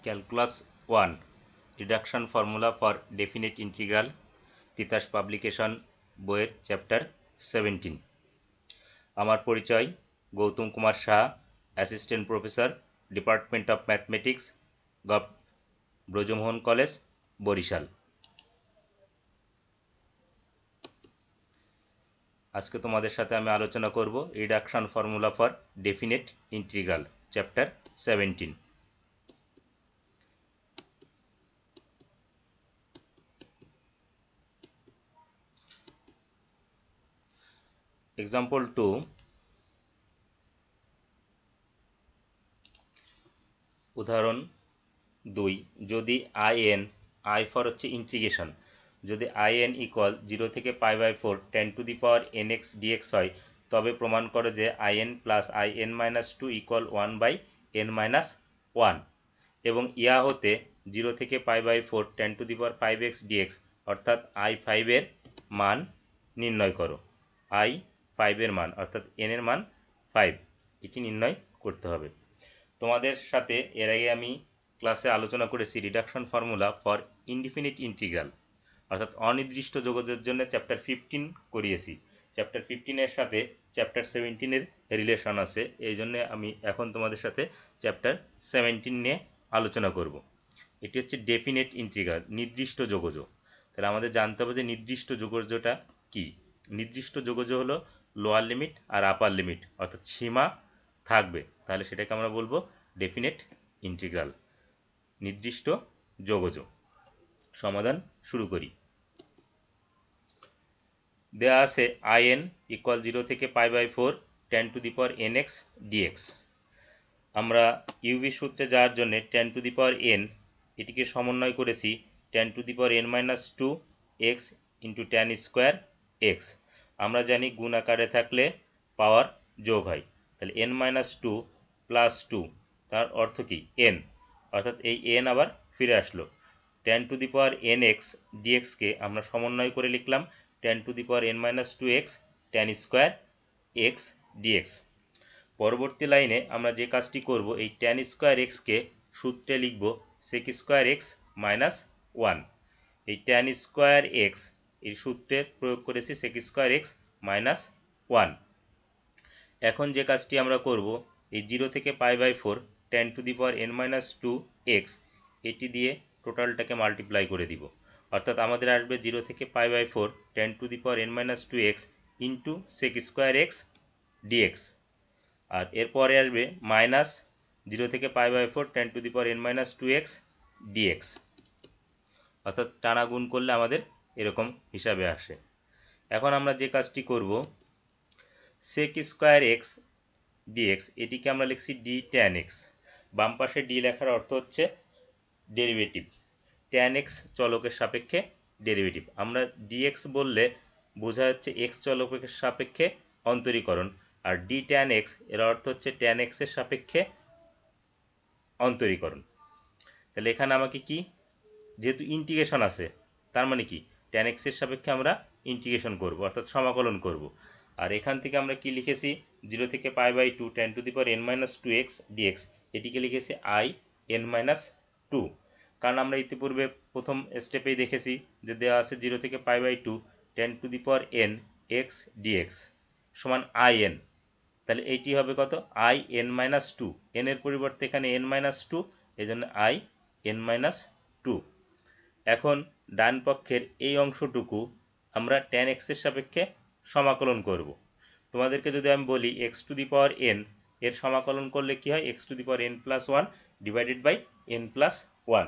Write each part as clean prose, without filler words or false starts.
Calculus 1 reduction formula for definite integral Titas Publication বইয়ের chapter 17। আমার পরিচয় Gautam Kumar Shah, assistant professor, department of mathematics, Govt Brajamohan College, Barishal. আজকে তোমাদের সাথে আমি আলোচনা করব reduction formula for definite integral chapter 17। Example 2, উদাহরণ 2, যদি i ফর হচ্ছে ইন্টিগ্রেশন, যদি in ইকুয়াল 0 থেকে π/4 10 to the power nx dx হয়, তবে প্রমাণ করে যে in plus in-2 equal 1/n-1 এবং ইয়া হতে 0 থেকে π/4 10 to the power 5x dx অর্থাৎ i5 এর মান নির্ণয় করো। i5 এর মান অর্থাৎ n এর মান 5, এটি নির্ণয় করতে হবে। তোমাদের সাথে এর আগে আমি ক্লাসে আলোচনা করেছি reduction formula for indefinite integral অর্থাৎ অনির্দিষ্ট যোগজের জন্য চ্যাপ্টার 15 করিয়েছি। চ্যাপ্টার 15 এর সাথে চ্যাপ্টার 17 এর রিলেশন আছে, এই জন্য আমি এখন তোমাদের সাথে চ্যাপ্টার 17 নিয়ে আলোচনা করব। এটি হচ্ছে ডেফিনিট ইন্টিগ্রাল, নির্দিষ্ট যোগজ। তাহলে আমাদের জানতে হবে যে নির্দিষ্ট যোগজটা কি। নির্দিষ্ট যোগজ হলো লোয়ার লিমিট আর আপার লিমিট, অর্থাৎ সীমা থাকবে, তাহলে সেটাকে আমরা বলবো ডেফিনিট ইন্টিগ্রাল, নির্দিষ্ট যোগজ। সমাধান শুরু করি। দেয়া আছে in ইকুয়াল 0 থেকে π/4 10 to the power nx dx। আমরা ইউভি সূত্রে যাওয়ার জন্য 10 টু দি পাওয়ার n এটিকে সমন্বয় করেছি 10 to the power n-2 x into tan square x। আমরা জানি গুণ আকারে থাকলে পাওয়ার যোগ হয়, তাহলে n-2 প্লাস 2, তার অর্থ কি n, অর্থাৎ এই n আবার ফিরে আসলো। 10 to the power nx dx কে আমরা সমন্বয় করে লিখলাম 10 to the power n-2x tan square x dx। পরবর্তী লাইনে আমরা যে কাজটি করব, এই tan স্কোয়ার x কে সূত্রে লিখব sec স্কোয়ার x মাইনাস 1। এই tan স্কোয়ার x এর সূত্রে প্রয়োগ করেছি sec স্কোয়ার x মাইনাস 1। এখন যে কাজটি আমরা করব, এই 0 থেকে π/4 10 টু দি পাওয়ার n-2x এটি দিয়ে টোটালটাকে মাল্টিপ্লাই করে দিব, অর্থাৎ আমাদের আসবে 0 থেকে π/4 10 to the power n-2x into sec square x dx। আর এরপরে আসবে মাইনাস 0 থেকে π/4 10 to the power n-2x dx, অর্থাৎ টানা গুণ করলে আমাদের এরকম হিসাবে আসে। এখন আমরা যে কাজটি করব, sec স্কোয়ার x dx এটিকে আমরা লিখছি d tan x। বাম পাশে d লেখার অর্থ হচ্ছে ডেরিভেটিভ, tan x চলকের সাপেক্ষে ডেরিভেটিভ। আমরা dx বললে বোঝা যাচ্ছে x চলকের সাপেক্ষে অন্তরীকরণ, আর d tan x এর অর্থ হচ্ছে tan x এর সাপেক্ষে অন্তরীকরণ। তাহলে এখানে আমাকে কি, যেহেতু ইন্টিগ্রেশন আছে, তার মানে কি tan x এর সাপেক্ষে আমরা ইন্টিগ্রেশন করব, অর্থাৎ সমাকলন করব। আর এখান থেকে আমরা কি লিখেছি, 0 থেকে π/2 10 to the power n-2x dx এটিকে লিখেছি in-2, কারণ আমরা ইতিপূর্বে প্রথম স্টেপেই দেখেছি যে দেওয়া আছে 0 থেকে π/2 10 to the power n x dx সমান in। তাহলে এইটি হবে কত, in-2, n এর পরিবর্তে এখানে n-2, এই জন্য in-2। এখন ডান পক্ষের এই অংশটুকু আমরা tan x এর সাপেক্ষে সমাকলন করব। তোমাদেরকে যদি আমি বলি x to the power n এর সমাকলন করলে কি হয়, x to the power n+1 divided by n+1।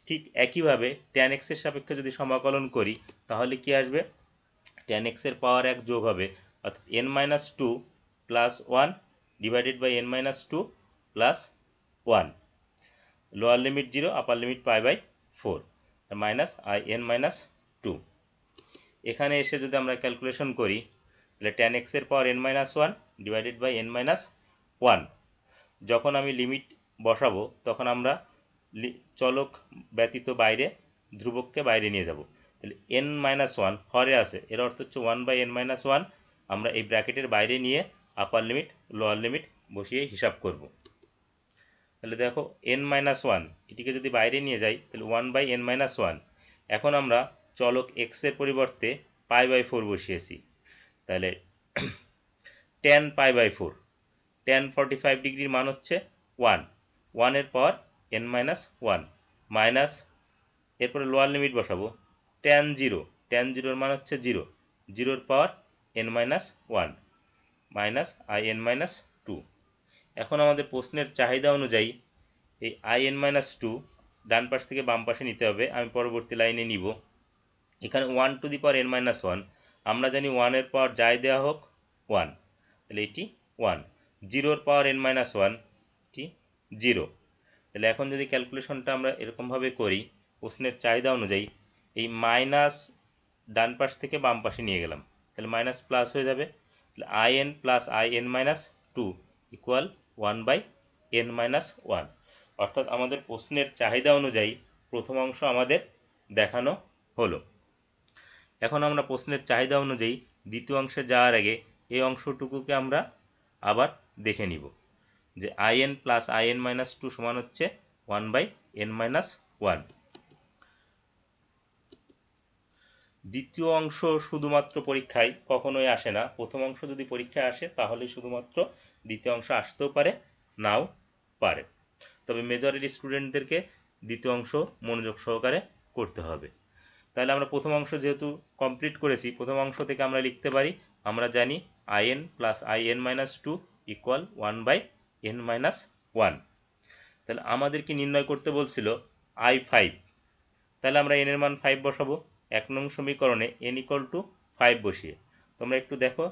ঠিক একইভাবে tan x এর সাপেক্ষে যদি সমাকলন করি, তাহলে কি আসবে, tan x এর পাওয়ার 1 যোগ হবে, অর্থাৎ n-2 plus 1 divided by n-2 plus 1। Lower limit 0, upper limit π/4 minus in-2। এখানে এসে যদি আমরা ক্যালকুলেশন করি, তাহলে tan x এর পাওয়ার n-1 ডিভাইডেড বাই n-1। যখন আমি লিমিট বসাবো তখন আমরা চলক ব্যতীত বাইরে ধ্রুবককে বাইরে নিয়ে যাব, তাহলে n-1 হরে আছে, এর অর্থ হচ্ছে 1/n-1। আমরা এই ব্র্যাকেটের বাইরে নিয়ে আপার লিমিট লোয়ার লিমিট বসিয়ে হিসাব করব। তাহলে দেখো n-1 এটিকে যদি বাইরে নিয়ে যাই তাহলে 1/n-1। এখন আমরা চলক x এর পরিবর্তে π/4 বসিয়েছি, তাহলে tan π/4, tan 45 ডিগ্রির মান হচ্ছে 1, 1 এর পাওয়ার n-1 মাইনাস, এরপরে লোয়ার লিমিট বসাবো, tan 0, tan 0 এর মান হচ্ছে 0, 0 এর পাওয়ার n-1 মাইনাস in-2। এখন আমাদের প্রশ্নের চাহিদা অনুযায়ী এই in-2 ডান পাশ থেকে বাম পাশে নিতে হবে, আমি পরবর্তী লাইনে নিব। এখানে 1 টু দি পাওয়ার n-1, আমরা জানি 1 এর পাওয়ার যাই দেওয়া হোক 1, তাহলে এটি 1, 0 এর পাওয়ার n-1 এটি 0। তাহলে এখন যদি ক্যালকুলেশনটা আমরা এরকমভাবে করি, প্রশ্নের চাহিদা অনুযায়ী এই মাইনাস ডান পাশ থেকে বাম পাশে নিয়ে গেলাম, তাহলে মাইনাস প্লাস হয়ে যাবে, তাহলে in plus in-2 equal 1/n-1। অর্থাৎ আমাদের প্রশ্নের চাহিদা অনুযায়ী প্রথম অংশ আমাদের দেখানো হলো। এখন আমরা প্রশ্নের চাহিদা অনুযায়ী দ্বিতীয় অংশে যাওয়ার আগে এই অংশটুকুকে আমরা আবার দেখে নিব যে in প্লাস in-2 সমান হচ্ছে 1/n-1। দ্বিতীয় অংশ শুধুমাত্র পরীক্ষায় কখনোই আসে না, প্রথম অংশ যদি পরীক্ষায় আসে তাহলে শুধুমাত্র দ্বিতীয় অংশ আসতেও পারে, নাও পারে। তবে মেজরিটি স্টুডেন্টদেরকে দ্বিতীয় অংশ মনোযোগ সহকারে করতে হবে। তাহলে আমরা প্রথম অংশ যেহেতু কমপ্লিট করেছি, প্রথম অংশ থেকে আমরা লিখতে পারি, আমরা জানি in plus in-2 equal 1/n-1। তাহলে আমাদেরকে নির্ণয় করতে বলছিল i5, তাহলে আমরা n এর মান 5 বসাবো। 1 নং সমীকরণে n ইকুয়াল টু 5 বসিয়ে, তোমরা একটু দেখো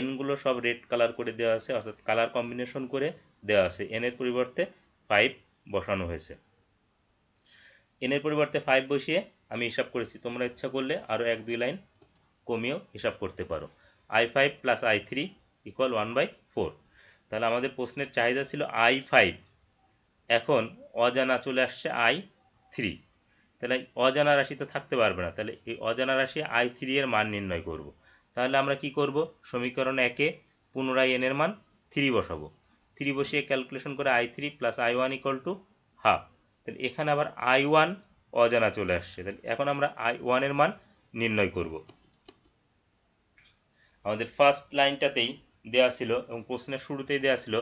n গুলো সব রেড কালার করে দেওয়া আছে, অর্থাৎ কালার কম্বিনেশন করে দেওয়া আছে, n এর পরিবর্তে 5 বসানো হয়েছে। n এর পরিবর্তে 5 বসিয়ে আমি হিসাব করেছি, তোমরা ইচ্ছা করলে আরও 1-2 লাইন কমিয়েও হিসাব করতে পারো। i5 plus i3 equal 1/4। তাহলে আমাদের প্রশ্নের চাহিদা ছিল i5, এখন অজানা চলে আসছে i3, তাহলে অজানা রাশি তো থাকতে পারবে না, তাহলে এই অজানা রাশি i3 এর মান নির্ণয় করব। তাহলে আমরা কি করব, সমীকরণ 1 এ পুনরায় n এর মান 3 বসাবো, 3 বসিয়ে ক্যালকুলেশন করে i3 plus i1 equal to half. তাহলে এখানে আবার i1 অজানা চলে আসছে, তাহলে এখন আমরা i1 এর মান নির্ণয় করব। আমাদের ফার্স্ট লাইনটাতেই দেওয়া ছিল এবং প্রশ্নের শুরুতেই দেওয়া ছিল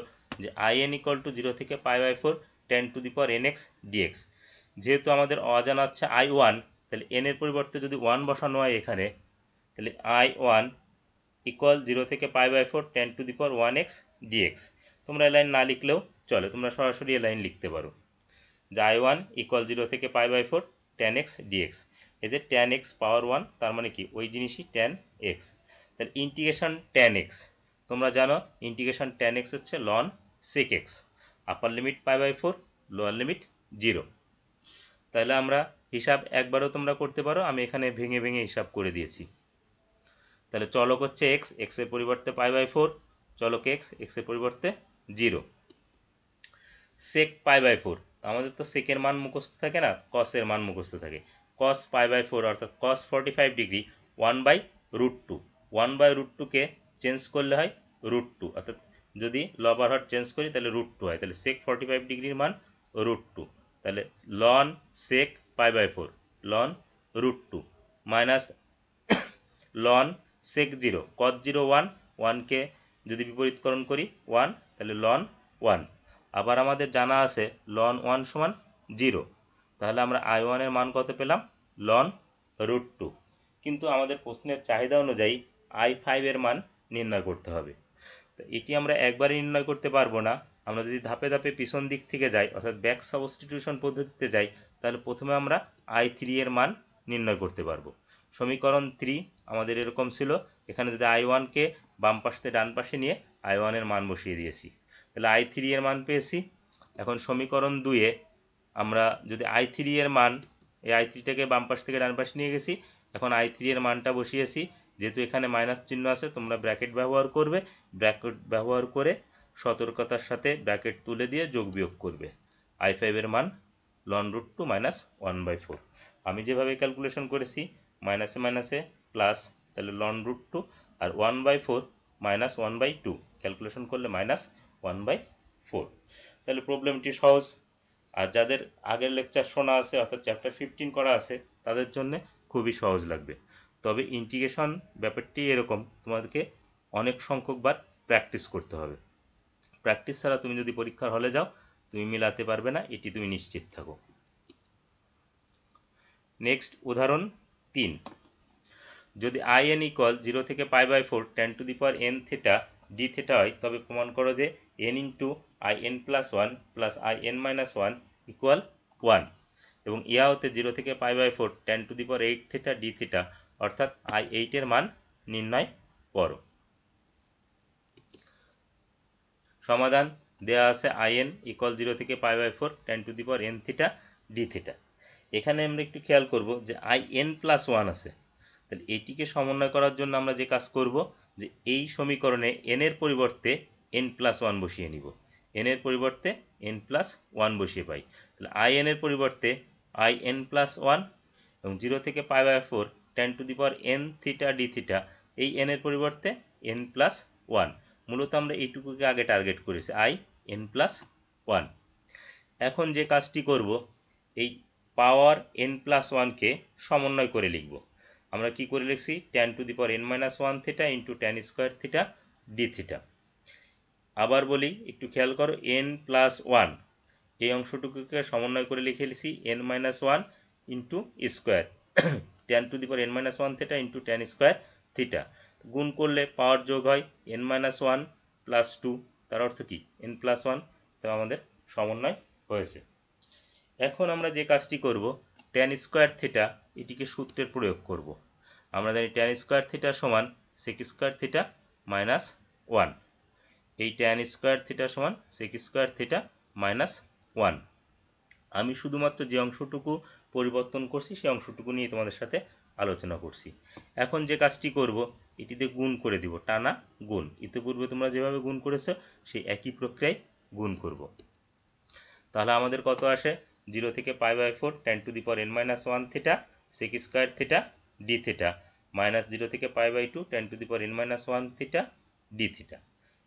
যে in ইকুয়াল টু 0 থেকে π/4 tan two the power nx dx। যেহেতু আমাদের অজানা হচ্ছে i1, তাহলে n এর পরিবর্তে যদি 1 বসানো হয় এখানে, তাহলে i1 ইকুয়াল 0 থেকে π/4 tan two the power 1x dx। তোমরা এই লাইন না লিখলেও চলে, তোমরা সরাসরি এই লাইন লিখতে পারো যে i1 ইকুয়াল 0 থেকে π/4 tan x dx। এই যে tan x পাওয়ার 1, তার মানে কি ওই জিনিসই tan x। তাহলে ইন্টিগ্রেশন tan x, তোমরা জানো ইন্টিগ্রেশন tan x হচ্ছে ln sec x, upper limit π/4, lower limit 0। তাহলে আমরা হিসাব একবারও তোমরা করতে পারো, আমি এখানে ভেঙে ভেঙে হিসাব করে দিয়েছি। তাহলে চলক হচ্ছে x, x এর পরিবর্তে π/4, চলক x, x এর পরিবর্তে 0, sec π/4, আমাদের তো sec এর মান মুখস্থ থাকে না, cos এর মান মুখস্থ থাকে। cos π/4 অর্থাৎ cos 45 ডিগ্রি 1/√2, 1/√2 কে চেঞ্জ করলে হয় √2, অর্থাৎ যদি লবার হর চেঞ্জ করি তাহলে √2 হয়, তাহলে sec 45 ডিগ্রির মান √2, তাহলে ln sec π/4 ln √2 minus ln sec 0 cos 0 1, 1 কে যদি বিপরীতকরণ করি 1, তাহলে ln 1। আবার আমাদের জানা আছে ln 1 সমান 0, তাহলে আমরা i1 এর মান কত পেলাম, ln √2। কিন্তু আমাদের প্রশ্নের চাহিদা অনুযায়ী i5 এর মান নির্ণয় করতে হবে। তো এটি আমরা একবারে নির্ণয় করতে পারবো না, আমরা যদি ধাপে ধাপে পিছন দিক থেকে যাই, অর্থাৎ ব্যাক সাবস্টিটিউশন পদ্ধতিতে যাই, তাহলে প্রথমে আমরা i3 এর মান নির্ণয় করতে পারবো। সমীকরণ 3 আমাদের এরকম ছিল, এখানে যদি i1 কে বাম পাশ থেকে ডান পাশে নিয়ে i1 এর মান বসিয়ে দিয়েছি, তাহলে i3 এর মান পেয়েছি। এখন সমীকরণ 2 এ আমরা যদি i3 এর মান, এই i3টাকে বাম পাশ থেকে ডান পাশে নিয়ে গেছি, এখন i3 এর মানটা বসিয়েছি, যেহেতু এখানে মাইনাস চিহ্ন আছে তোমরা ব্র্যাকেট ব্যবহার করবে, ব্র্যাকেট ব্যবহার করে সতর্কতার সাথে ব্র্যাকেট তুলে দিয়ে যোগ বিয়োগ করবে। i5 এর মান ln √2 মাইনাস 1/4। আমি যেভাবে ক্যালকুলেশন করেছি মাইনাসে মাইনাসে প্লাস, তাহলে ln √2 আর 1/4 মাইনাস 1/2, ক্যালকুলেশন করলে মাইনাস 1/4। তাহলে প্রবলেমটি সহজ। আর যাদের আগের লেকচার শোনা আছে অর্থাৎ চ্যাপ্টার 15 করা আছে তাদের জন্য খুবই সহজ লাগবে। তবে ইন্টিগ্রেশন ব্যাপারটি এরকম, তোমাদেরকে অনেক সংখ্যকবার প্র্যাকটিস করতে হবে। প্র্যাকটিস ছাড়া তুমি যদি পরীক্ষার হলে যাও তুমি মিলাতে পারবে না, এটি তুমি নিশ্চিত থাকো। নেক্সট উদাহরণ 3, যদি in ইকুয়াল 0 থেকে π/4 tan two the power n theta d theta হয় তবে প্রমাণ করো যে n into in plus 1 plus in minus 1 equal 1 এবং ইয়া হতে 0 থেকে π/4 tan two the power 8 theta d theta অর্থাৎ i8 এর মান নির্ণয় করো। সমাধান দেয়া আছে in ইকুয়াল 0 থেকে π/4 tan two the power n theta d theta. এখানে আমরা একটু খেয়াল করব যে in প্লাস 1 আছে, তাহলে এটিকে সমন্বয় করার জন্য আমরা যে কাজ করব যে এই সমীকরণে n এর পরিবর্তে n প্লাস 1 বসিয়ে নিব, n এর পরিবর্তে n প্লাস 1 বসিয়ে পাই। তাহলে in এর পরিবর্তে in প্লাস 1 এবং 0 থেকে π/4 tan two the power n theta d theta, এই n এর পরিবর্তে n প্লাস 1। মূলত আমরা এইটুকুকে আগে টার্গেট করেছি in প্লাস 1। এখন যে কাজটি করব এই পাওয়ার n প্লাস 1কে সমন্বয় করে লিখব। আমরা কি করে লিখছি tan two the power n minus 1 theta into tan square theta d theta. আবার বলি একটু খেয়াল করো, n প্লাস 1 এই অংশটুকুকে সমন্বয় করে লিখে লিখছি n minus 1 into square tan two the power n minus 1 theta into tan square theta. গুণ করলে পাওয়ার যোগ হয় n মাইনাস 1 প্লাস 2, তার অর্থ কি n প্লাস 1, তো আমাদের সমন্বয় হয়েছে। এখন আমরা যে কাজটি করব tan স্কোয়ার থিটা এটিকে সূত্রের প্রয়োগ করব। আমরা জানি tan স্কোয়ার থিটা সমান sec স্কোয়ার থিটা মাইনাস 1, এই tan স্কোয়ার থিটা সমান sec স্কোয়ার থিটা মাইনাস 1। আমি শুধুমাত্র যে অংশটুকু পরিবর্তন করছি সেই অংশটুকু নিয়ে তোমাদের সাথে আলোচনা করছি। এখন যে কাজটি করব এটিতে গুণ করে দিব, টানা গুণ, ইতিপূর্বে তোমরা যেভাবে গুণ করেছো সেই একই প্রক্রিয়ায় গুণ করব। তাহলে আমাদের কত আসে 0 থেকে π/4 tan two the power n minus 1 theta sec square theta d theta minus 0 থেকে π/2 tan two the power n minus 1 theta d theta.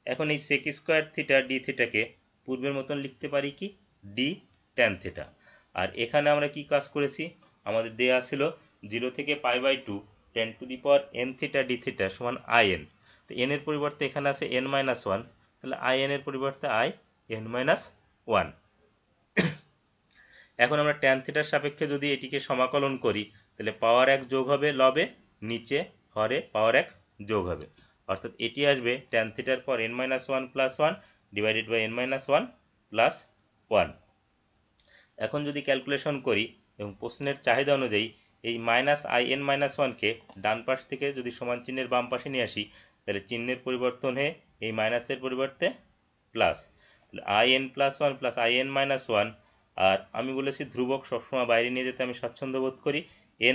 এখন এই sec স্কয়ার থিটা d থিটাকে পূর্বের মতন লিখতে পারি কি d tan থিটা। আর এখানে আমরা কি কাজ করেছি, আমাদের দেয়া ছিল 0 থেকে π/2 tan two the power n theta d theta সমান in, তো n এর পরিবর্তে এখানে আছে n মাইনাস 1, তাহলে in এর পরিবর্তে in মাইনাস 1। এখন আমরা tan থিটার সাপেক্ষে যদি এটিকে সমাকলন করি তাহলে পাওয়ার 1 যোগ হবে লবে, নিচে হরে পাওয়ার 1 যোগ হবে, অর্থাৎ এটি আসবে tan থিটার পর n minus 1 plus 1 divided by n minus 1 plus 1। এখন যদি ক্যালকুলেশন করি এবং প্রশ্নের চাহিদা অনুযায়ী এই মাইনাস in মাইনাস 1কে ডান পাশ থেকে যদি সমান চিহ্নের বাম পাশে নিয়ে আসি তাহলে চিহ্নের পরিবর্তন হয়ে এই মাইনাসের পরিবর্তে প্লাস, তাহলে in plus 1 plus in minus 1। আর আমি বলেছি ধ্রুবক সবসময় বাইরে নিয়ে যেতে আমি স্বাচ্ছন্দ্য বোধ করি,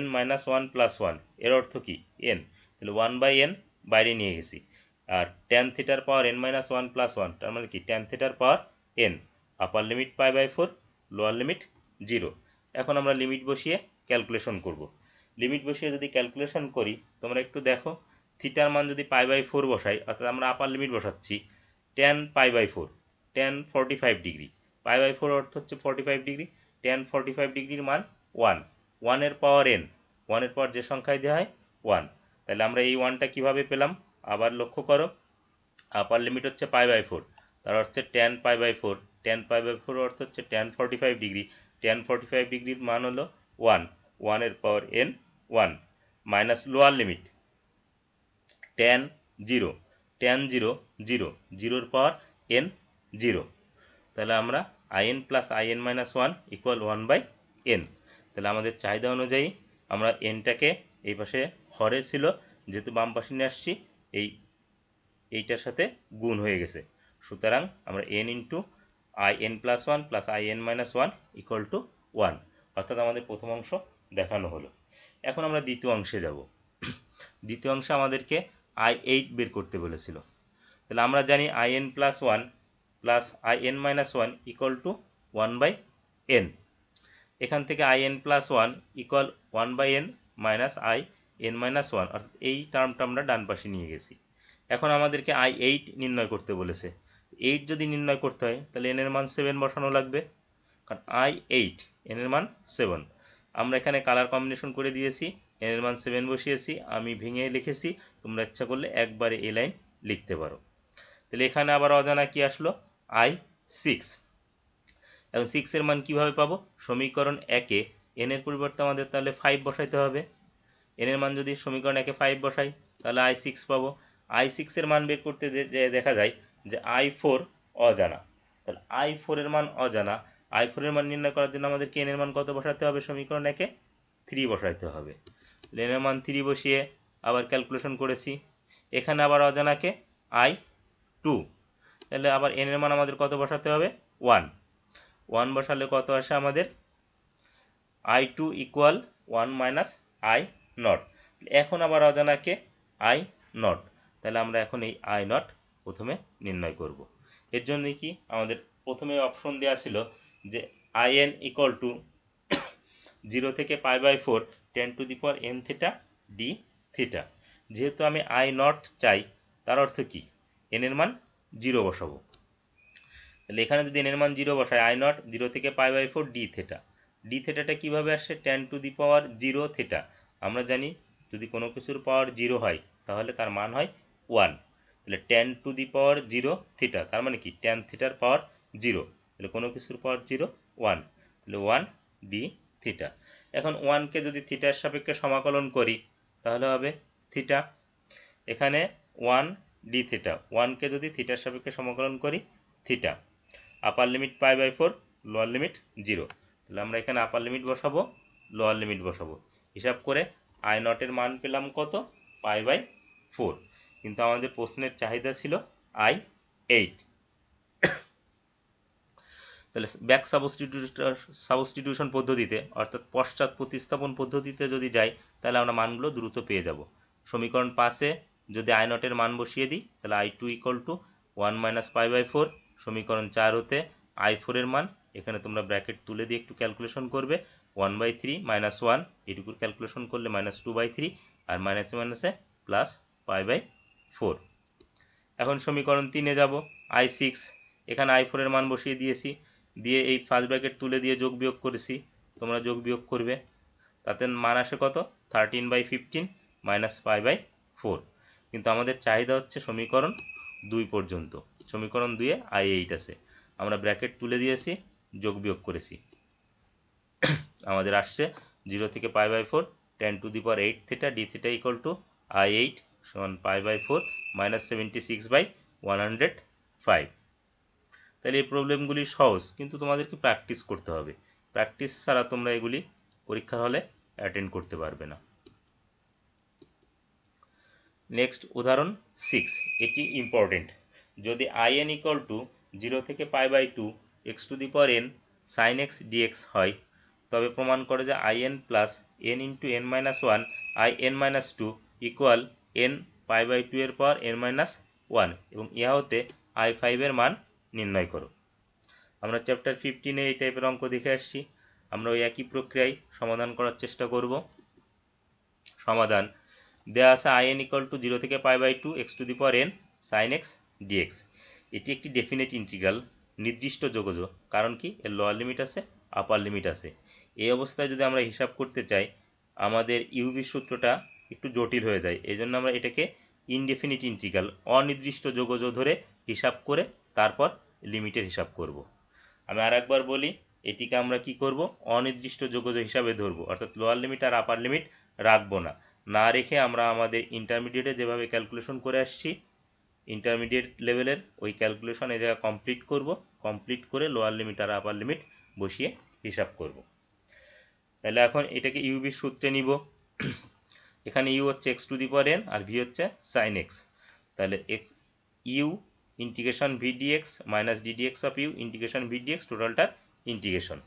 n মাইনাস 1 প্লাস 1 এর অর্থ কি n, তাহলে 1/n বাইরে নিয়ে গেছি। আর tan থিটার পাওয়ার n মাইনাস 1 প্লাস 1 তার মানে কি tan থিটার power n, upper limit π/4 lower limit 0। এখন আমরা লিমিট বসিয়ে ক্যালকুলেশন করব। লিমিট বসিয়ে যদি ক্যালকুলেশন করি তোমরা একটু দেখো, থিটার মান যদি π/4 বসাই অর্থাৎ আমরা আপার লিমিট বসাচ্ছি tan π/4 tan 45 ডিগ্রি, π/4 অর্থ হচ্ছে 45 ডিগ্রি, tan 45 ডিগ্রির মান 1, 1 এর পাওয়ার n, 1 এর পাওয়ার যে সংখ্যায় দেওয়া হয় 1। তাহলে আমরা এই 1টা কিভাবে পেলাম আবার লক্ষ্য করো, আপার লিমিট হচ্ছে π/4 তার হচ্ছে tan π/4, tan π/4 অর্থ হচ্ছে tan 45 ডিগ্রি, tan 45 ডিগ্রির মান হলো 1, 1 এর power n 1 minus lower limit tan 0, tan 0 0, 0 এর পাওয়ার n 0। তাহলে আমরা in plus in minus 1 equal 1/n। তাহলে আমাদের চাহিদা অনুযায়ী আমরা nটাকে এই পাশে হরে ছিল যেহেতু বাম পাশে নিয়ে আসছি এইটার সাথে গুণ হয়ে গেছে, সুতরাং আমরা n into in plus 1 plus in minus 1 equal to 1, অর্থাৎ আমাদের প্রথম অংশ দেখানো হলো। এখন আমরা দ্বিতীয় অংশে যাব। দ্বিতীয় অংশে আমাদেরকে i8 বের করতে বলেছিল। তাহলে আমরা জানি in plus 1 plus in minus 1 equal to 1/n। এখান থেকে in plus 1 equal 1/n minus in minus 1, অর্থাৎ এই টার্মটা আমরা ডান পাশে নিয়ে গেছি। এখন আমাদেরকে i8 নির্ণয় করতে বলেছে, 8 যদি নির্ণয় করতে হয় তাহলে n এর মান 7 বসানো লাগবে, কারণ I 8, n এর মান 7। আমরা এখানে কালার কম্বিনেশন করে দিয়েছি, n এর মান 7 বসিয়েছি, আমি ভেঙে লিখেছি, তোমরা ইচ্ছা করলে একবারে এই লাইন লিখতে পারো। তাহলে এখানে আবার অজানা কি আসলো, I 6। এখন 6 এর মান কিভাবে পাবো, সমীকরণ 1-এ n এর পরিবর্তে আমাদের তাহলে 5 বসাইতে হবে। n এর মান যদি সমীকরণ 1-এ 5 বসাই তাহলে I 6 পাবো। I 6 এর মান বের করতে দেখা যায় যে I 4 অজানা, তাহলে I 4 এর মান অজানা। I 4 এর মান নির্ণয় করার জন্য আমাদেরকে n এর মান কত বসাতে হবে, সমীকরণ 1-এ 3 বসাইতে হবে। n এর মান 3 বসিয়ে আবার ক্যালকুলেশন করেছি, এখানে আবার অজানাকে I 2, তাহলে আবার n এর মান আমাদের কত বসাতে হবে, 1 বসালে কত আসে আমাদের, I2 equal 1 minus I not. এখন আবার অজানাকে I নট, তাহলে আমরা এখন এই I নট প্রথমে নির্ণয় করব। এর জন্য কি আমাদের প্রথমে অপশন দেওয়া ছিল যে in ইকুয়াল টু 0 থেকে π/4 10 to the power n theta d theta. যেহেতু আমি I নট চাই, তার অর্থ কি, n এর মান 0 বসাবো। তাহলে এখানে যদি n এর মান 0 বসাই, I নট 0 থেকে π/4 d থিটা। d থিটাটা কিভাবে আসে, 10 টু দি পাওয়ার 0 থিটা। আমরা জানি যদি কোনো কিছুর পাওয়ার 0 হয় তাহলে তার মান হয় 1। তাহলে 10 টু দি পাওয়ার 0 থিটা, তার মানে কি tan থিটার পাওয়ার 0, তাহলে কোনো কিছুর পাওয়ার 0 1, তাহলে 1 d থিটা। এখন 1 কে যদি থিটার সাপেক্ষে সমাকলন করি তাহলে হবে থিটা, এখানে 1 d থিটা, 1 কে যদি থিটার সাপেক্ষে সমাকলন করি theta. Upper limit π/4, lower limit 0, তাহলে আমরা এখানে আপার লিমিট বসাবো, লোয়ার লিমিট বসাবো। হিসাব করে I নটের মান পেলাম কত, π/4, কিন্তু আমাদের প্রশ্নের চাহিদা ছিল I 8। তাহলে ব্যাক সাবস্টিটিউশন পদ্ধতিতে অর্থাৎ পশ্চাৎ প্রতিস্থাপন পদ্ধতিতে যদি যাই তাহলে আমরা মানগুলো দ্রুত পেয়ে যাব। সমীকরণ 5-এ যদি I নটের মান বসিয়ে দিই তাহলে I2 ইকুয়াল টু 1 মাইনাস π/4। সমীকরণ 4 হতে I4 এর মান, এখানে তোমরা ব্র্যাকেট তুলে দিয়ে একটু ক্যালকুলেশন করবে, 1/3 মাইনাস 1, এটুকুর ক্যালকুলেশন করলে মাইনাস 2/3, আর মাইনাসে মাইনাসে প্লাস π/4। এখন সমীকরণ 3-এ যাব, I6, এখানে I4 এর মান বসিয়ে দিয়েছি, দিয়ে এই ফার্স্ট ব্র্যাকেট তুলে দিয়ে যোগ বিয়োগ করেছি, তোমরা যোগ বিয়োগ করবে, তাতে মান আসে কত, 13/15 মাইনাস π/4। কিন্তু আমাদের চাহিদা হচ্ছে সমীকরণ 2 পর্যন্ত, সমীকরণ 2-এ I8 আছে, আমরা ব্র্যাকেট তুলে দিয়েছি, যোগ বিয়োগ করেছি, আমাদের আসছে 0 থেকে π/4 10 to the power 8 theta d theta equal to I8 সমান π/4 মাইনাস 76/105। তাহলে এই প্রবলেমগুলি সহজ, কিন্তু তোমাদেরকে প্র্যাকটিস করতে হবে, প্র্যাকটিস ছাড়া তোমরা এগুলি পরীক্ষার হলে অ্যাটেন্ড করতে পারবে না। নেক্সট উদাহরণ 6, এটি ইম্পর্টেন্ট। যদি in ইকুয়াল টু 0 থেকে π/2 x to the power n sin x dx হয়, তবে প্রমাণ করে যে in plus n into n minus 1 in minus 2 equal n π/2 এর পাওয়ার n মাইনাস 1, এবং ইহা হতে I5 এর মান নির্ণয় করো। আমরা চ্যাপ্টার 15-এ এই টাইপের অঙ্ক দেখে আসছি, আমরা ওই একই প্রক্রিয়ায় সমাধান করার চেষ্টা করব। সমাধান দেওয়া আছে in ইকুয়াল টু 0 থেকে π/2 x to the power n sin x dx। এটি একটি ডেফিনেট ইন্টিগ্রাল, নির্দিষ্ট যোগজ, কারণ কি এর লোয়ার লিমিট আছে, আপার লিমিট আছে। এই অবস্থায় যদি আমরা হিসাব করতে চাই আমাদের ইউভি সূত্রটা একটু জটিল হয়ে যায়, এই জন্য আমরা এটাকে ইনডেফিনিট ইন্টিগ্রাল, অনির্দিষ্ট যোগজ ধরে হিসাব করে তারপর লিমিটের হিসাব করব। আমি আর একবার বলি, এটিকে আমরা কি করব, অনির্দিষ্ট যোগজ হিসাবে ধরব, অর্থাৎ লোয়ার লিমিট আর আপার লিমিট রাখবো না, না রেখে আমরা আমাদের ইন্টারমিডিয়েটে যেভাবে ক্যালকুলেশন করে আসছি ইন্টারমিডিয়েট লেভেলের ওই ক্যালকুলেশন এই জায়গায় কমপ্লিট করব, কমপ্লিট করে লোয়ার লিমিট আর আপার লিমিট বসিয়ে হিসাব করব। তাহলে এখন এটাকে ইউভি সূত্রে নিব, এখানে ইউ হচ্ছে x to the power n আর ভি হচ্ছে sin x, তাহলে x U integration V DX minus D DX of U integration V DX, টোটালটার ইন্টিগ্রেশন।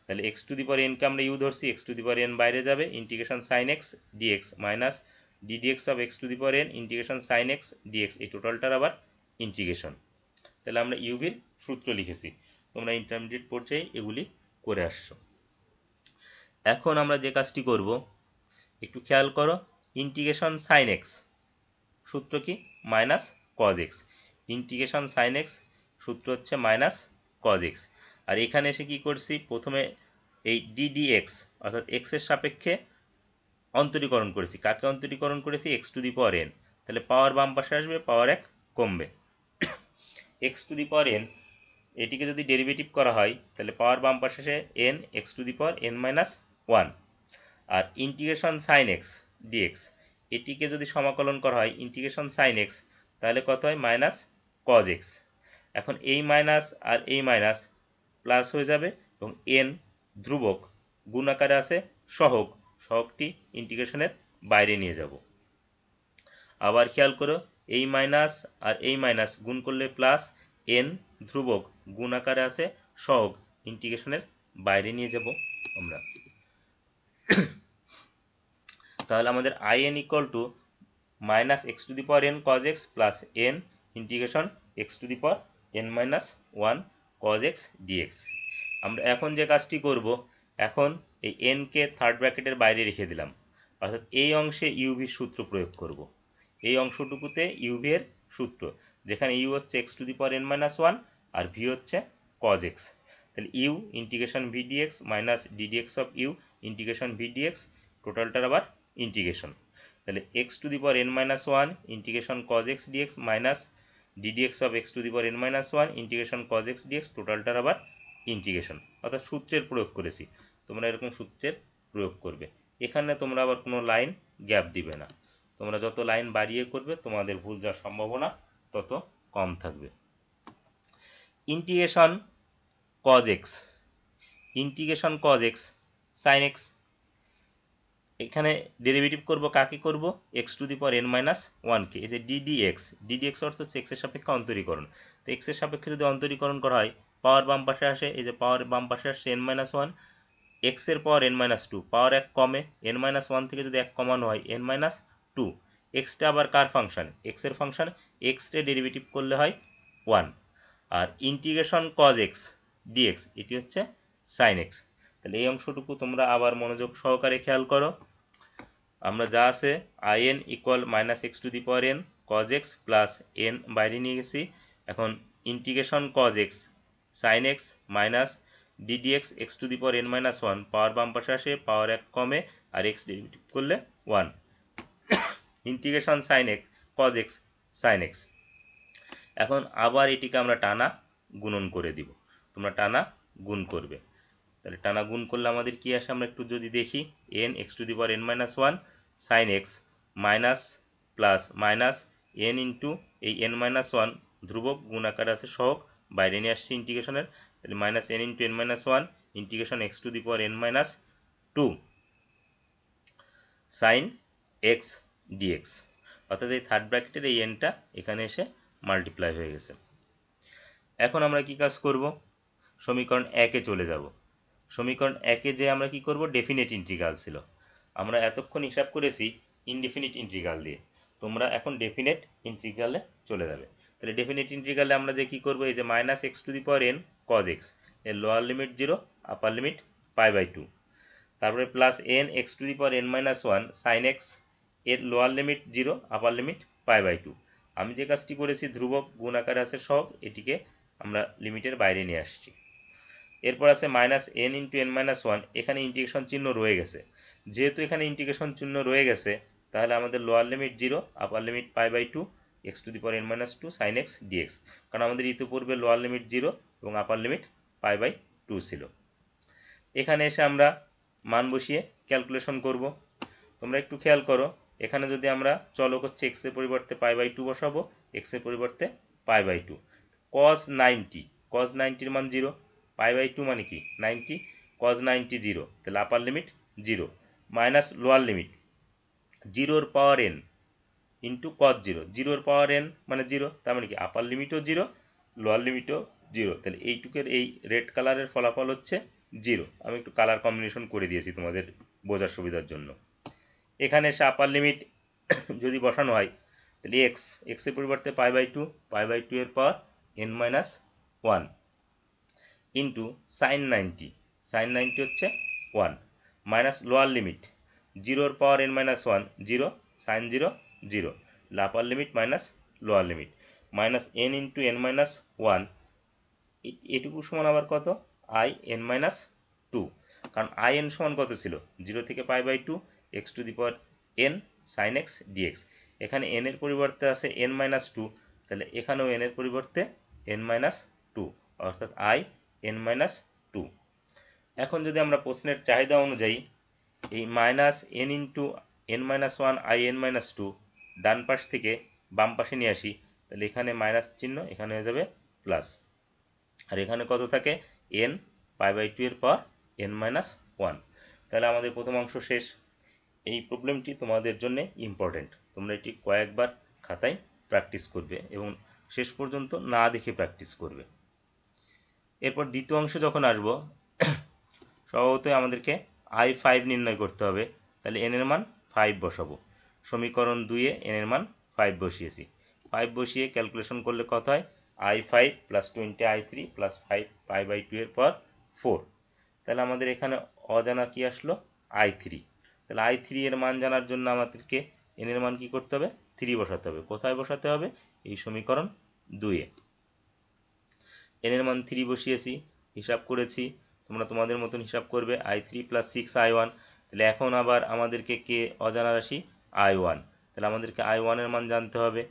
তাহলে x to the power n কে আমরা ইউ ধরছি, x to the power n বাইরে যাবে, integration sin x dx minus D DX of x to the power n integration sin x dx, এই টোটালটার আবার integration. তাহলে আমরা ইউভির সূত্র লিখেছি, তোমরা ইন্টারমিডিয়েট পর্যায়ে এগুলি করে আসছো। এখন আমরা যে কাজটি করব একটু খেয়াল করো, ইন্টিগ্রেশন sin x সূত্র কি, minus cos x, integration sin x সূত্র হচ্ছে মাইনাস কজ এক্স। আর এখানে এসে কি করছি, প্রথমে এই ডিডিএক্স অর্থাৎ এক্স এর সাপেক্ষে অন্তরীকরণ করেছি। কাকে অন্তরীকরণ করেছি? X to the power N. তাহলে পাওয়ার বাম পাশে আসবে, পাওয়ার 1 কমবে। X to the power N, এটিকে যদি ডেরিভেটিভ করা হয় তাহলে পাওয়ার বাম পাশে আসে n x to the power N minus 1। আর ইন্টিগ্রেশন সাইন এক্স ডিএক্স, এটিকে যদি সমাকলন করা হয় ইন্টিগ্রেশন সাইন এক্স, তাহলে কত হয়? Minus cause X. এখন এই মাইনাস আর এই মাইনাস প্লাস হয়ে যাবে এবং এন ধ্রুবক গুণ আকারে আছে সহগ, সহগটি ইন্টিগ্রেশনের বাইরে নিয়ে যাব। আবার খেয়াল করো, এই মাইনাস আর এই মাইনাস গুণ করলে প্লাস, এন ধ্রুবক গুণ আকারে আছে সহগ, ইন্টিগ্রেশনের বাইরে নিয়ে যাব আমরা। তাহলে আমাদের I n equal to minus x to the power n cos x plus n integration x to the power N minus 1 cos x dx. আমরা এখন যে কাজটি করব, এখন এই এন কে থার্ড ব্র্যাকেটের বাইরে রেখে দিলাম, অর্থাৎ এই অংশে ইউভির সূত্র প্রয়োগ করব। এই অংশটুকুতে ইউভি এর সূত্র, যেখানে ইউ হচ্ছে X to the power N minus 1 আর ভি হচ্ছে কজ এক্স। তাহলে U integration V DX minus D DX of U integration V DX, টোটালটার আবার ইন্টিগ্রেশন। তাহলে X to the power N minus 1 integration cos x DX minus D DX of X to the power N minus 1 integration cos x DX, টোটালটার আবার integration. অর্থাৎ সূত্রের প্রয়োগ করেছি, তোমরা এরকম সূত্রের প্রয়োগ করবে। এখানে তোমরা আবার কোনো লাইন গ্যাপ দিবে না। তোমরা যত লাইন বাড়িয়ে করবে তোমাদের ভুল যাওয়ার সম্ভাবনা তত কম থাকবে। Integration cos x, integration cos x sine x, এখানে ডেরিভেটিভ করব, কাকে করব? X to the power N minus 1 কে। এই যে ডিডিএক্স, ডিডিএক্স অর্থ হচ্ছে এক্স এর সাপেক্ষে অন্তরীকরণ। তো এক্স এর সাপেক্ষে যদি অন্তরীকরণ করা হয়, পাওয়ার বাম পাশে আসে, এই যে পাওয়ার বাম পাশে আসছে এন মাইনাস 1, এক্স এর পাওয়ার এন মাইনাস 2, পাওয়ার 1 কমে, এন মাইনাস 1 থেকে যদি 1 কমানো হয় এন মাইনাস 2। এক্সটা আবার কার ফাংশন? এক্স এর ফাংশন, এক্স রে ডেরিভেটিভ করলে হয় 1। আর ইন্টিগ্রেশন কজ এক্স ডিএক্স, এটি হচ্ছে সাইন এক্স। তাহলে এই অংশটুকু তোমরা আবার মনোযোগ সহকারে খেয়াল করো। আমরা যা আছে I n equal minus x to the power n cos x plus n বাইরে নিয়ে গেছি। এখন integration cos x sine x minus ddx x to the power N minus 1, power বাম পাশে আসে, পাওয়ার 1 কমে আর এক্স ডেরিভেটিভ করলে 1, integration sine x cos x sine x. এখন আবার এটিকে আমরা টানা গুণন করে দিব, তোমরা টানা গুণ করবে। তাহলে টানা গুণ করলে আমাদের কি আসে আমরা একটু যদি দেখি, n x to the power N minus 1 sine x minus plus minus N into এই এন মাইনাস 1 ধ্রুবক গুণ আকার আছে সহগ, বাইরে নিয়ে আসছে ইন্টিগ্রেশনের। তাহলে minus N into N minus 1 integration x to the power N minus 2 sine x dx. অর্থাৎ এই থার্ড ব্র্যাকেটের এই এনটা এখানে এসে মাল্টিপ্লাই হয়ে গেছে। এখন আমরা কি কাজ করব? সমীকরণ 1 এ চলে যাব। সমীকরণ 1 এ যে আমরা কি করব? ডেফিনিট ইন্টিগ্রাল ছিল, আমরা এতক্ষণ হিসাব করেছি ইনডেফিনিট ইন্টিগ্রাল দিয়ে। তোমরা এখন ডেফিনিট ইন্টিগ্রালে চলে যাবে। তাহলে ডেফিনিট ইন্টিগ্রালে আমরা যে কি করব, এই যে minus x to the power n cos x এর লোয়ার লিমিট 0, আপার লিমিট π/2, তারপরে plus n x to the power N minus 1 sine x এর লোয়ার লিমিট 0, আপার লিমিট π/2। আমি যে কাজটি করেছি ধ্রুবক গুণ আকারে আছে সহগ, এটিকে আমরা লিমিটের বাইরে নিয়ে আসছি। এরপর আছে minus N into N minus 1, এখানে ইন্টিগ্রেশন চিহ্ন রয়ে গেছে। যেহেতু এখানে ইন্টিগ্রেশন চিহ্ন রয়ে গেছে, তাহলে আমাদের lower limit 0, upper limit π/2 X to the power N minus 2 sine x DX, কারণ আমাদের ইতিপূর্বে লোয়ার লিমিট 0 এবং আপার লিমিট π/2 ছিল। এখানে এসে আমরা মান বসিয়ে ক্যালকুলেশন করব। তোমরা একটু খেয়াল করো, এখানে যদি আমরা চলক হচ্ছে এক্স এর পরিবর্তে π/2 বসাবো, এক্স এর পরিবর্তে π/2, cos 90, cos 90 এর মান 0, π/2 মানে কি 90, cos 90 0, তাহলে আপার লিমিট 0 মাইনাস লোয়ার লিমিট 0 এর পাওয়ার n ইন্টু cos 0, 0 এর পাওয়ার n মানে 0, তার মানে কি আপার লিমিটও 0, লোয়ার লিমিটও 0। তাহলে এইটুকের এই রেড কালারের ফলাফল হচ্ছে 0। আমি একটু কালার কম্বিনেশন করে দিয়েছি তোমাদের বোঝার সুবিধার জন্য। এখানে এসে আপার লিমিট যদি বসানো হয়, তাহলে এক্স এর পরিবর্তে π/2, π/2 এর power n minus 1 into sine 90, sine 90 হচ্ছে 1 মাইনাস লোয়ার লিমিট 0 এর power n minus 1 0, sine 0 0, upper limit minus lower limit minus n into n minus 1 এটুকু সমান আবার কত, আই এন মাইনাস টু, কারণ আই এন সমান কত ছিল 0 থেকে pi by two x to the power n sine x dx. এখানে এন এর পরিবর্তে আছে এন মাইনাস টু, তাহলে এখানেও এন এর পরিবর্তে এন মাইনাস টু, অর্থাৎ আই এন মাইনাস টু। এখন যদি আমরা প্রশ্নের চাহিদা অনুযায়ী এই minus N into N minus one I N minus two ডান পাশ থেকে বাম পাশে নিয়ে আসি, তাহলে এখানে মাইনাস চিহ্ন, এখানে হয়ে যাবে প্লাস, আর এখানে কত থাকে এন পাই বাই টু এর পর এন মাইনাস ওয়ান। তাহলে আমাদের প্রথম অংশ শেষ। এই প্রবলেমটি তোমাদের জন্য ইম্পর্টেন্ট, তোমরা এটি কয়েকবার খাতায় প্র্যাকটিস করবে এবং শেষ পর্যন্ত না দেখে প্র্যাকটিস করবে। এরপর দ্বিতীয় অংশে যখন আসবো, স্বভাবতই আমাদেরকে আই ফাইভ নির্ণয় করতে হবে। তাহলে এন এর মান 5 বসাবো। সমীকরণ 2 এ এন এর মান 5 বসিয়েছি। 5 বসিয়ে ক্যালকুলেশন করলে কত হয়, I five plus 20 I three plus 5 pi by two এর পর 4। তাহলে আমাদের এখানে অজানা কি আসলো, আই থ্রি। তাহলে আই থ্রি এর মান জানার জন্য আমাদেরকে এন এর মান কি করতে হবে, 3 বসাতে হবে। কোথায় বসাতে হবে, এই সমীকরণ 2 এ। এন এর মান 3 বসিয়েছি, হিসাব করেছি, তোমরা তোমাদের মতন হিসাব করবে, I three plus 6 I one. তাহলে এখন আবার আমাদেরকে কে অজানা রাশি, আই ওয়ান। তাহলে আমাদেরকে আই ওয়ানের মান জানতে হবে।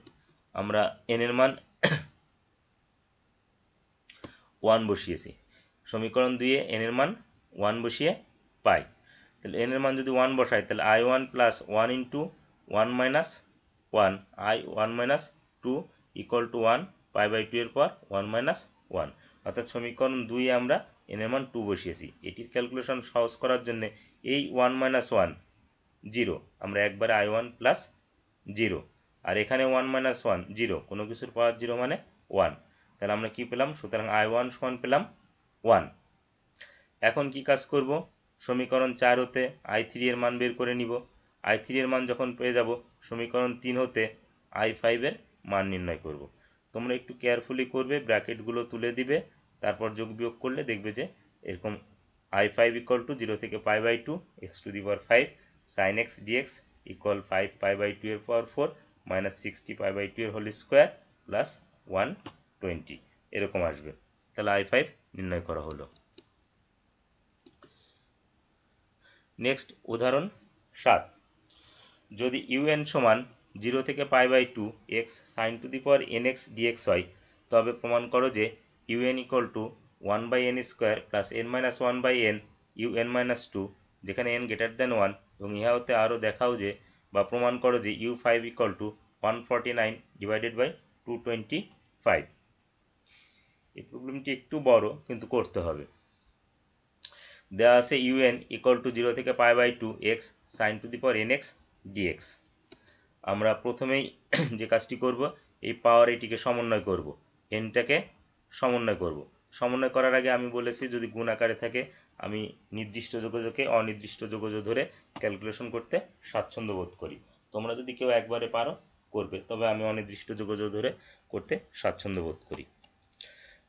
আমরা এন এর মান 1 বসিয়েছি, সমীকরণ 2 এ এন এর মান 1 বসিয়ে পাই। তাহলে এন এর মান যদি 1 বসাই, তাহলে I one plus 1 into 1 minus 1 I 1 minus 2 equal to 1 pi by 2 এর পর 1 মাইনাস 1, অর্থাৎ সমীকরণ 2 এ আমরা এন এর মান 2 বসিয়েছি। এটির ক্যালকুলেশন সহজ করার জন্য এই 1 মাইনাস 1 0, আমরা একবারে আই ওয়ান প্লাস 0, আর এখানে 1 মাইনাস 1 0, কোনো কিছুর পাওয়ার 0 মানে 1। তাহলে আমরা কি পেলাম, সুতরাং আই ওয়ান সমান পেলাম 1। এখন কি কাজ করব, সমীকরণ 4 হতে আই থ্রি এর মান বের করে নিব। আই থ্রি এর মান যখন পেয়ে যাব, সমীকরণ 3 হতে আই ফাইভ এর মান নির্ণয় করব। তোমরা একটু কেয়ারফুলি করবে, ব্র্যাকেটগুলো তুলে দিবে, তারপর যোগ বিয়োগ করলে দেখবে যে এরকম আই ফাইভ ইকুয়াল টু 0 থেকে pi by two x to the power 5 sine x dx equal 5 pi by two এর power 4 minus 60 pi by two এর হোল স্কোয়ার প্লাস 120 এরকম আসবে। তাহলে আই ফাইভ নির্ণয় করা হলো। নেক্সট উদাহরণ 7, যদি ইউএন সমান 0 থেকে pi by two x sine to the power n x dx হয়, তবে প্রমাণ করো যে u n equal to 1 by n square plus n minus 1 by n u n minus two, যেখানে এন গ্রেটার দেন 1, এবং ইহা হতে আরও দেখাও যে বা প্রমাণ করো যে u five equal to 149 divided by 225। এই প্রবলেমটি একটু বড় কিন্তু করতে হবে। দেওয়া আছে ইউএন ইকুয়াল টু 0 থেকে pi by two x sine to the power n x dx. আমরা প্রথমেই যে কাজটি করব, এই পাওয়ার এটিকে সমন্বয় করব, এনটাকে সমন্বয় করব। সমন্বয় করার আগে আমি বলেছি যদি গুণ আকারে থাকে আমি নির্দিষ্ট যোগযোগকে অনির্দিষ্ট যোগযোগ ধরে ক্যালকুলেশন করতে স্বাচ্ছন্দ্য বোধ করি। তোমরা যদি কেউ একবারে পারো করবে, তবে আমি অনির্দিষ্ট যোগযোগ ধরে করতে স্বাচ্ছন্দ্য বোধ করি।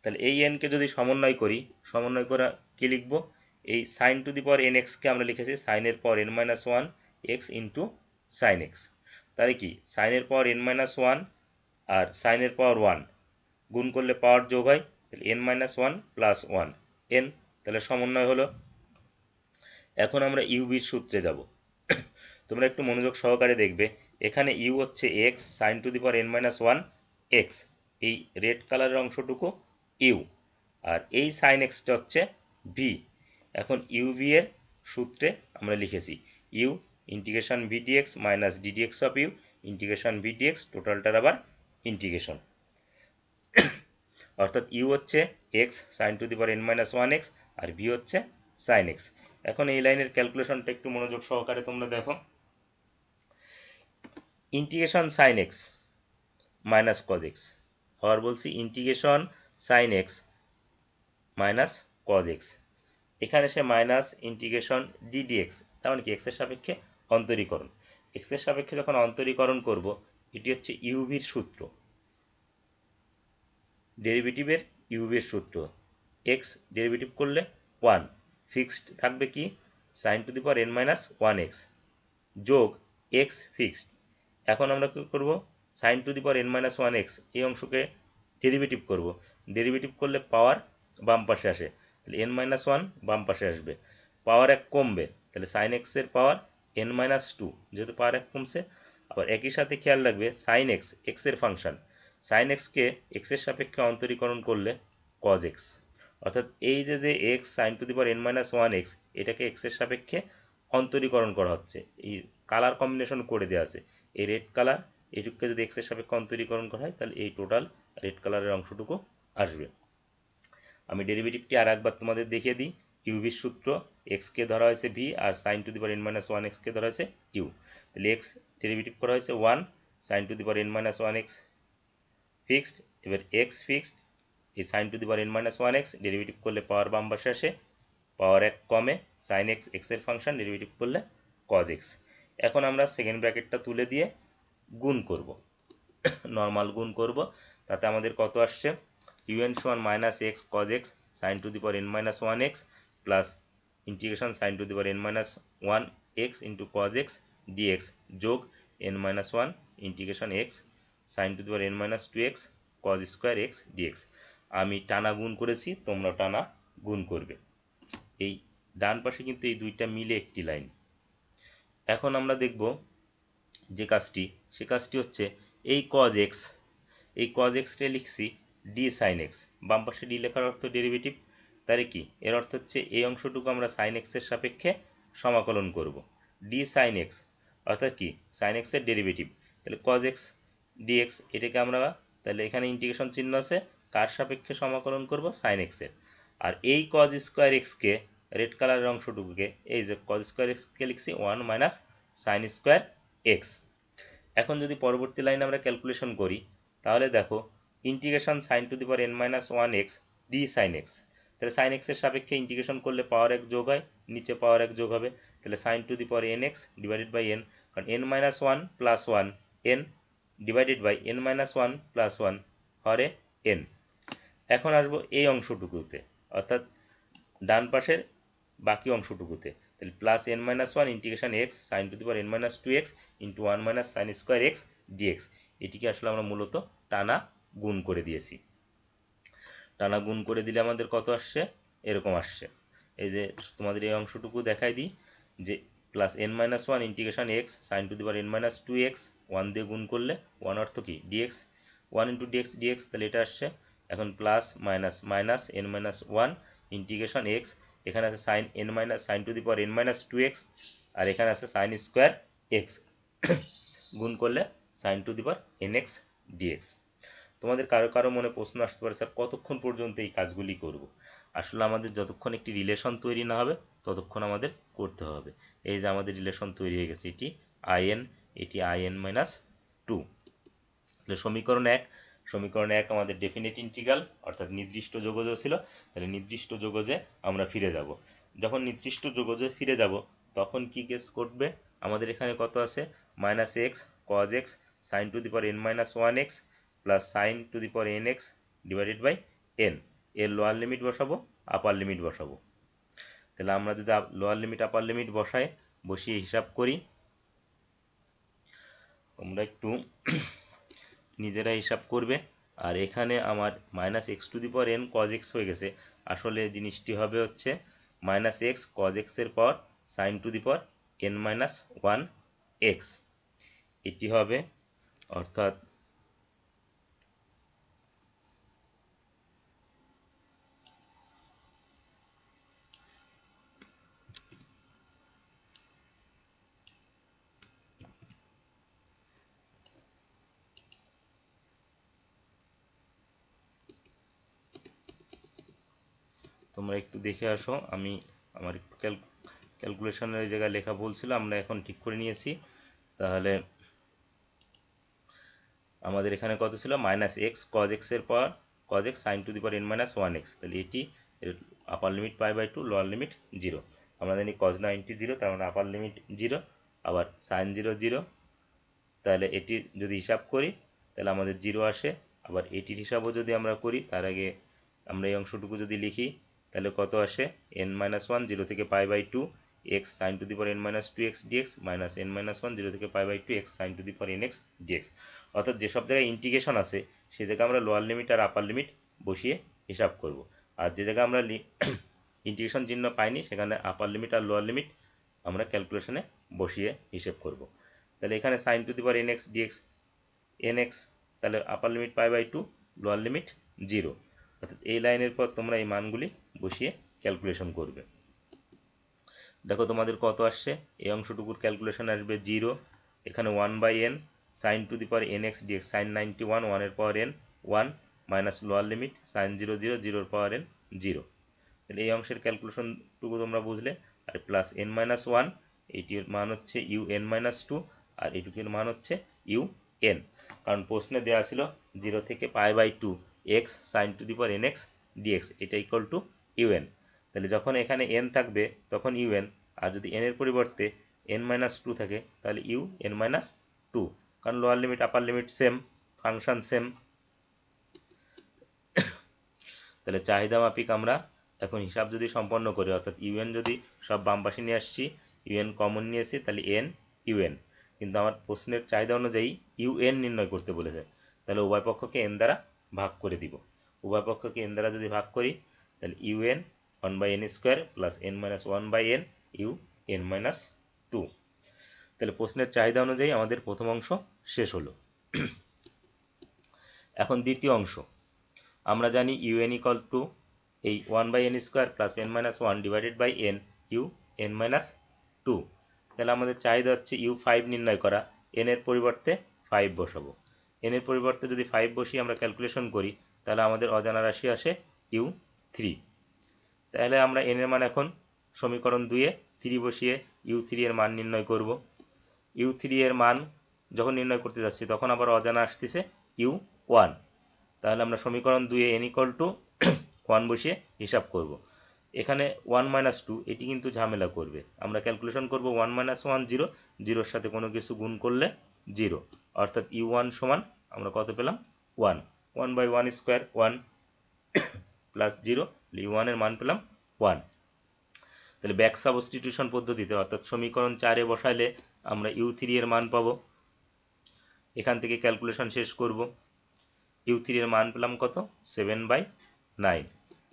তাহলে এই এনকে যদি সমন্বয় করি, সমন্বয় করা কি লিখব, এই sine to the power N এক্সকে আমরা লিখেছি সাইনের power N minus one X into sine x. তাহলে কি সাইনের পাওয়ার এন মাইনাস ওয়ান আর সাইনের পাওয়ার 1 গুণ করলে পাওয়ার যোগ হয়, তাহলে N minus one plus 1 N, তাহলে সমন্বয় হলো। এখন আমরা ইউবির সূত্রে যাব। তোমরা একটু মনোযোগ সহকারে দেখবে, এখানে ইউ হচ্ছে X sine to the power N minus one x, এই রেড কালারের অংশটুকু ইউ, আর এই সাইন এক্সটা হচ্ছে ভি। এখন ইউভি এর সূত্রে আমরা লিখেছি U integration V DX minus D DX of U integration V DX, টোটালটার আবার ইন্টিগ্রেশন, অর্থাৎ ইউ হচ্ছে X sine to the power N minus one X আর ভি হচ্ছে সাইন এক্স। এখন এই লাইনের ক্যালকুলেশনটা একটু মনোযোগ সহকারে তোমরা দেখো, integration sine x minus cos x, আবার বলছি integration sine x minus cos x, এখানে সে মাইনাস ইন্টিগ্রেশন ডিডিএক্স, তার মানে কি এক্স এর সাপেক্ষে অন্তরীকরণ। এক্স এর সাপেক্ষে যখন অন্তরীকরণ করব, এটি হচ্ছে ইউভির সূত্র, ডেরিভেটিভের ইউভির সূত্র। এক্স ডেরিভেটিভ করলে 1, ফিক্সড থাকবে কি sine to the power N minus one x যোগ এক্স ফিক্সড। এখন আমরা কি করব, sine to the power N minus one x এই অংশকে ডেরিভেটিভ করব, ডেরিভেটিভ করলে পাওয়ার বাম পাশে আসে, তাহলে n-1 বাম পাশে আসবে, পাওয়ার 1 কমবে, তাহলে সাইন এক্স এর পাওয়ার n-2, যেহেতু পাওয়ার 1 কমছে। আবার একই সাথে খেয়াল রাখবে সাইন এক্স এক্স এর ফাংশন, সাইন এক্সকে এক্স এর সাপেক্ষে অন্তরীকরণ করলে কজ এক্স, অর্থাৎ এই যে x sine to the power n-1 x, এটাকে এক্স এর সাপেক্ষে অন্তরীকরণ করা হচ্ছে, এই কালার কম্বিনেশন করে দেওয়া আছে, এই রেড কালার এইটুকুকে যদি এক্স এর সাপেক্ষে অন্তরীকরণ করা হয় তাহলে এই টোটাল রেড কালারের অংশটুকু আসবে। আমি ডেরিভেটিভটি আর একবার তোমাদের দেখিয়ে দিই। ইউভির সূত্র, এক্স কে ধরা হয়েছে ভি আর sine to the power n-1 X কে ধরা হয়েছে ইউ, তাহলে এক্স ডেরিভেটিভ করা হয়েছে 1, sine to the power n-1 X fixed, এবার এক্স ফিক্সড, এই sine to the power n-1 X derivative করলে পাওয়ার বাম পাশে আসে, পাওয়ার 1 কমে, সাইন এক্স এক্স এর ফাংশন ডেরিভেটিভ করলে কজ এক্স। এখন আমরা সেকেন্ড ব্র্যাকেটটা তুলে দিয়ে গুণ করব, নর্মাল গুণ করব, তাতে আমাদের কত আসছে, un সমান minus x cos x sine to the power n-1 x plus integration sine to the power n-1 x into cos x dx যোগ n-1 integration x sine to the power n-2 x cos square x dx. আমি টানা গুণ করেছি, তোমরা টানা গুণ করবে। এই ডান পাশে কিন্তু এই দুইটা মিলে একটি লাইন। এখন আমরা দেখব যে কাজটি, সে কাজটি হচ্ছে এই কজ এক্স, এই কজ এক্সটা লিখছি ডি সাইন এক্স, বাম পাশে ডি লেখার অর্থ ডেরিভেটিভ, তাহলে কি এর অর্থ হচ্ছে এই অংশটুকু আমরা সাইন এক্স এর সাপেক্ষে সমাকলন করব, ডি সাইন এক্স অর্থাৎ কি সাইন এক্স এর ডেরিভেটিভ, তাহলে কজ এক্স ডিএক্স, এটাকে আমরা তাহলে এখানে ইন্টিগ্রেশন চিহ্ন আছে, কার সাপেক্ষে সমাকলন করব, সাইন এক্স এর। আর এই কজ স্কোয়ার এক্সকে, রেড কালারের অংশটুকুকে এই যে কজ স্কোয়ার এক্সকে লিখছি 1 মাইনাস সাইন স্কোয়ার এক্স। এখন যদি পরবর্তী লাইন আমরা ক্যালকুলেশন করি, তাহলে দেখো integration sine to the power n-1 x d sine x, তাহলে সাইন এক্স এর সাপেক্ষে ইন্টিগ্রেশন করলে পাওয়ার 1 যোগ হয়, নিচে পাওয়ার 1 যোগ হবে, তাহলে sine to the power n x divided by n, কারণ n-1 plus 1 n divided by n-1 plus 1 হরে n। এখন আসবো এই অংশটুকুতে, অর্থাৎ ডান পাশের বাকি অংশটুকুতে, তাহলে plus n-1 integration x sine to the power n-2 x into 1 minus sine square x dx, এটিকে আসলে আমরা মূলত টানা গুণ করে দিয়েছি। টানা গুণ করে দিলে আমাদের কত আসছে, এরকম আসছে, এই যে তোমাদের এই অংশটুকু দেখাই দিই যে plus n-1 integration x sine to the power n-2 x 1 দিয়ে গুণ করলে 1 অর্থ কি ডিএক্স, 1 ইন্টু ডিএক্স ডিএক্স, তাহলে এটা আসছে। এখন plus minus minus n-1 integration X, এখানে আছে sine sine to the power n-2 X আর এখানে আছে সাইন স্কোয়ার এক্স, গুণ করলে sine to the power nx dx। তোমাদের কারো কারো মনে প্রশ্ন আসতে পারে, স্যার কতক্ষণ পর্যন্ত এই কাজগুলি করব? আসলে আমাদের যতক্ষণ একটি রিলেশন তৈরি না হবে ততক্ষণ আমাদের করতে হবে। এই যে আমাদের রিলেশন তৈরি হয়ে গেছে, এটি in, এটি in-2, তাহলে সমীকরণ 1, সমীকরণ 1 আমাদের ডেফিনিট ইন্টিগ্রাল অর্থাৎ নির্দিষ্ট যোগজ ছিল, তাহলে নির্দিষ্ট যোগজে আমরা ফিরে যাব। যখন নির্দিষ্ট যোগজে ফিরে যাব তখন কি কেস ঘটবে, আমাদের এখানে কত আছে, minus x cos x sine to the power n-1 x plus sine to the power n x divided by n, এর লোয়ার লিমিট বসাবো আপার লিমিট বসাবো। তাহলে আমরা যদি লোয়ার লিমিট আপার লিমিট বসিয়ে হিসাব করি, তোমরা একটু নিজেরা হিসাব করবে। আর এখানে আমার minus x to the power n cos x হয়ে গেছে, আসলে জিনিসটি হবে হচ্ছে মাইনাস এক্স কজ এক্স এর পর sine to the power n-1 x, এটি হবে, অর্থাৎ তোমরা একটু দেখে আসো, আমি আমার একটু ক্যালকুলেশনের ওই জায়গায় লেখা বলছিল, আমরা এখন ঠিক করে নিয়েছি। তাহলে আমাদের এখানে কত ছিল, মাইনাস এক্স কজ এক্স এর পর cos x sine to the power n-1 x, তাহলে এটি আপার লিমিট π/2 লোয়ার লিমিট 0, আমরা জানি কজ 90 0, তার মানে আপার লিমিট 0, আবার সাইন 0 0, তাহলে এটি যদি হিসাব করি তাহলে আমাদের 0 আসে। আবার এটির হিসাবও যদি আমরা করি, তার আগে আমরা এই অংশটুকু যদি লিখি তাহলে কত আসে, n-1 0 থেকে π/2 x sin to the power n-2 x dx minus n-1 0 থেকে π/2 x sin to the power nx dx। অর্থাৎ যেসব জায়গায় ইন্টিগ্রেশন আছে সেই জায়গায় আমরা লোয়ার লিমিট আর আপার লিমিট বসিয়ে হিসাব করব। আর যে জায়গায় আমরা ইন্টিগ্রেশন চিহ্ন পাইনি সেখানে আপার লিমিট আর লোয়ার লিমিট আমরা ক্যালকুলেশনে বসিয়ে হিসেব করব। তাহলে এখানে sin two the power nx dx nx, তাহলে আপার লিমিট π/2, লোয়ার লিমিট 0। অর্থাৎ এই লাইনের পর তোমরা এই মানগুলি বসিয়ে ক্যালকুলেশন করবে। দেখো তোমাদের কত আসছে, এই অংশটুকুর ক্যালকুলেশন আসবে 0, এখানে 1/n sin two the power nx dx sin 91 1 এর power n 1 minus lower limit sin 0 0 0 এর পাওয়ার n 0। তাহলে এই অংশের ক্যালকুলেশনটুকু তোমরা বুঝলে। আর প্লাস n-1, এইটির মান হচ্ছে un-2, আর এইটুকুর মান হচ্ছে un, কারণ প্রশ্নে দেওয়া ছিল 0 থেকে π/2 x sin two the power nx dx, এটা ইকুয়াল টু un। তাহলে যখন এখানে n থাকবে তখন un, আর যদি n এর পরিবর্তে n-2 থাকে তাহলে un-2, কারণ lower limit upper limit same, function same. তাহলে চাহিদা মাফিক আমরা এখন হিসাব যদি সম্পন্ন করি, অর্থাৎ un যদি সব বাম পাশে নিয়ে আসছি, un কমন নিয়েছি, তাহলে n un, কিন্তু আমার প্রশ্নের চাহিদা অনুযায়ী un নির্ণয় করতে বলেছে। তাহলে উভয় পক্ষকে n দ্বারা ভাগ করে দিব। উভয় পক্ষকে n দ্বারা যদি ভাগ করি তাহলে un 1/n² plus n-1/n un-2। তাহলে প্রশ্নের চাহিদা অনুযায়ী আমাদের প্রথম অংশ শেষ হলো। এখন দ্বিতীয় অংশ, আমরা জানি un ইকুয়াল টু এই 1/n² plus n-1 divided by n un-2। তাহলে আমাদের চাহিদা হচ্ছে u5 নির্ণয় করা, n এর পরিবর্তে 5 বসাবো। n এর পরিবর্তে যদি 5 বসিয়ে আমরা ক্যালকুলেশন করি তাহলে আমাদের অজানা রাশি আসে u3। তাহলে আমরা n এর মান এখন সমীকরণ 2 এ 3 বসিয়ে u3 এর মান নির্ণয় করব। u3 এর মান যখন নির্ণয় করতে যাচ্ছি তখন আবার অজানা আসতেছে u1। তাহলে আমরা সমীকরণ 2 এ n ইকুয়াল টু 1 বসিয়ে হিসাব করব। এখানে 1 - 2 এটি কিন্তু ঝামেলা করবে, আমরা ক্যালকুলেশন করব 1 - 1 0, 0 এর সাথে কোনো কিছু গুণ করলে 0, অর্থাৎ u1 সমান আমরা কত পেলাম 1, 1/1² 1 প্লাস 0, u1 এর মান পেলাম 1। তাহলে ব্যাক সাবস্টিটিউশন পদ্ধতিতে, অর্থাৎ সমীকরণ 4 এ বসাইলে আমরা u3 এর মান পাবো। এখান থেকে ক্যালকুলেশন শেষ করব। u3 এর মান পেলাম কত 7/9।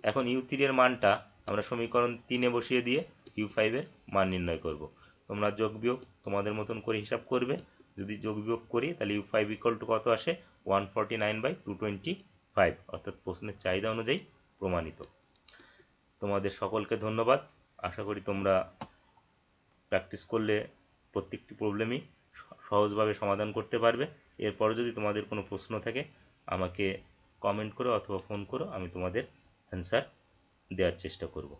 এখন u3 এর মানটা আমরা সমীকরণ 3 এ বসিয়ে দিয়ে u5 এর মান নির্ণয় করব। তোমরা যোগ বিয়োগ তোমাদের মতন করে হিসাব করবে। যদি যোগ বিয়োগ করি তাহলে u5 ইকুয়াল টু কত আসে 149/225, অর্থাৎ প্রশ্নের চাহিদা অনুযায়ী প্রমাণিত। তোমাদের সকলকে ধন্যবাদ। আশা করি তোমরা প্র্যাকটিস করলে প্রত্যেকটি প্রবলেমই সহজভাবে সমাধান করতে পারবে। এরপর যদি তোমাদের কোনো প্রশ্ন থাকে আমাকে কমেন্ট করো অথবা ফোন করো, আমি তোমাদের অ্যান্সার দেওয়ার চেষ্টা করব।